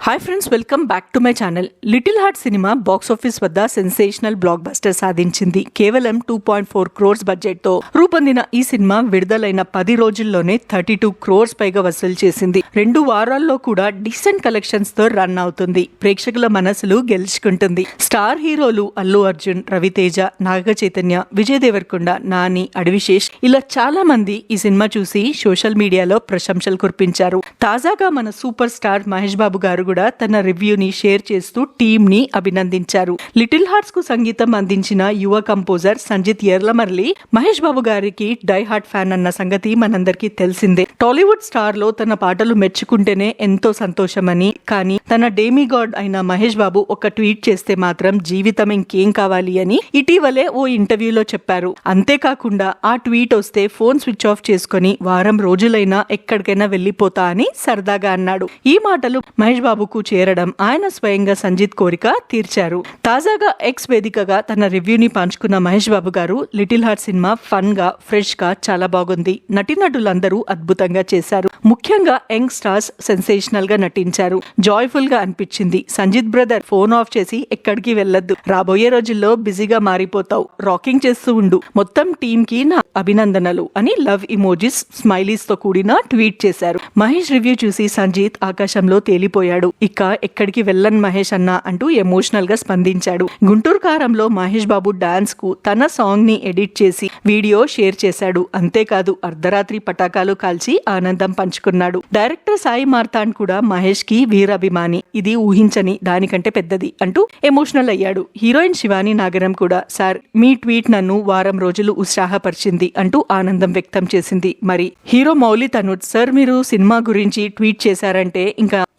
Hi friends, welcome back to my channel. Little heart cinema box office వద్ద sensational block buster సాధించింది. కేవలం 2.4 crores budget తో రూపొందిన ఈ సినిమా విడుదలైన 10 రోజుల్లోనే 32 crores పైగా వసూలు చేసింది. 2 వారాల్లో కూడా డీసెంట్ కలెక్షన్స్ తో రన్ అవుతుంది. ప్రేక్షకుల మనసులు గెలుచుకుంటుంది. స్టార్ హీరోలు అల్లు అర్జున్, రవితేజ, నాగ చైతన్య, విజయ్ దేవరకొండ, నాని, అడివిశేష్ ఇలా చాలా మంది ఈ సినిమా చూసి సోషల్ మీడియాలో ప్రశంసలు కురిపించారు. తాజాగా మన సూపర్ స్టార్ మహేష్ బాబు గారు కూడా తన రివ్యూని షేర్ చేస్తూ టీమ్ ని అభినందించారు. లిటిల్ హార్ట్స్ కు సంగీతం అందించిన యువ కంపోజర్ సంజిత్ ఎర్లమర్లి మహేష్ బాబు గారికి డై హార్ట్ ఫ్యాన్ అన్న సంగతి మనందరికీ తెలిసిందే. టాలీవుడ్ స్టార్ లో తన పాటలు మెచ్చుకుంటేనే ఎంతో సంతోషమని, కానీ తన డేమిగాడ్ అయిన మహేష్ బాబు ఒక ట్వీట్ చేస్తే మాత్రం జీవితం ఇంకేం కావాలి అని ఇటీవలే ఓ ఇంటర్వ్యూలో చెప్పారు. అంతేకాకుండా ఆ ట్వీట్ వస్తే ఫోన్ స్విచ్ ఆఫ్ చేసుకుని వారం రోజులైనా ఎక్కడికైనా వెళ్లిపోతా అని సరదాగా అన్నాడు. ఈ మాటలు మహేష్ బాబుకు చేరడం ఆయన స్వయంగా సంజిత్ కోరిక తీర్చారు. తాజాగా ఎక్స్ వేదికగా తన రివ్యూని పంచుకున్న మహేష్ బాబు గారు, లిటిల్ హార్ట్ సినిమా ఫన్ గా, ఫ్రెష్ గా చాలా బాగుంది. నటీనటులందరూ అద్భుతంగా చేశారు. ముఖ్యంగా యంగ్ స్టార్స్ సెన్సేషనల్ గా నటించారు. జాయ్ఫుల్ గా అనిపించింది. సంజిత్ బ్రదర్, ఫోన్ ఆఫ్ చేసి ఎక్కడికి వెళ్ళొద్దు. రాబోయే రోజుల్లో బిజీగా మారిపోతావు. రాకింగ్ చేస్తూ ఉండు. మొత్తం టీమ్ కి నా అభినందనలు అని లవ్ ఇమోజిస్, స్మైలీస్ తో కూడిన ట్వీట్ చేశారు. మహేష్ రివ్యూ చూసి సంజిత్ ఆకాశంలో తేలిపోయాడు. ఇక ఎక్కడికి వెళ్ళన్ మహేష్ అన్న అంటూ ఎమోషనల్ గా స్పందించాడు. గుంటూరు కారంలో మహేష్ బాబు డాన్స్ కు తన సాంగ్ ని ఎడిట్ చేసి వీడియో షేర్ చేశాడు. అంతేకాదు అర్ధరాత్రి పటాకాలు కాల్చి ఆనందం పంచుకున్నాడు. డైరెక్టర్ సాయి మార్తాండ్ కూడా మహేష్ కి వీరాభిమాని, ఇది ఊహించని దానికంటే పెద్దది అంటూ ఎమోషనల్ అయ్యాడు. హీరోయిన్ శివాని నాగరం కూడా, సార్ మీ ట్వీట్ నన్ను వారం రోజులు ఉత్సాహపరిచింది అంటూ ఆనందం వ్యక్తం చేసింది. మరి హీరో మౌలి తనుజ్, సార్ మీరు సినిమా గురించి ట్వీట్ చేశారంటే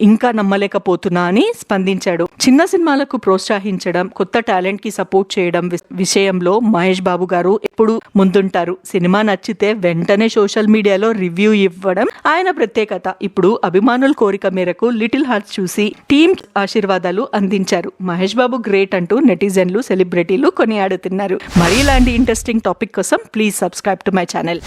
ఇంకా నమ్మలేకపోతున్నా అని స్పందించాడు. చిన్న సినిమాలకు ప్రోత్సహించడం, కొత్త టాలెంట్ కి సపోర్ట్ చేయడం విషయంలో మహేష్ బాబు గారు ఎప్పుడు ముందుంటారు. సినిమా నచ్చితే వెంటనే సోషల్ మీడియాలో రివ్యూ ఇవ్వడం ఆయన ప్రత్యేకత. ఇప్పుడు అభిమానుల కోరిక మేరకు లిటిల్ హార్ట్స్ చూసి టీమ్ ఆశీర్వాదాలు అందించారు. మహేష్ బాబు గ్రేట్ అంటూ నెటిజన్లు, సెలబ్రిటీలు కొనియాడుతున్నారు. మరి ఇలాంటి ఇంట్రెస్టింగ్ టాపిక్ కోసం please subscribe to my channel.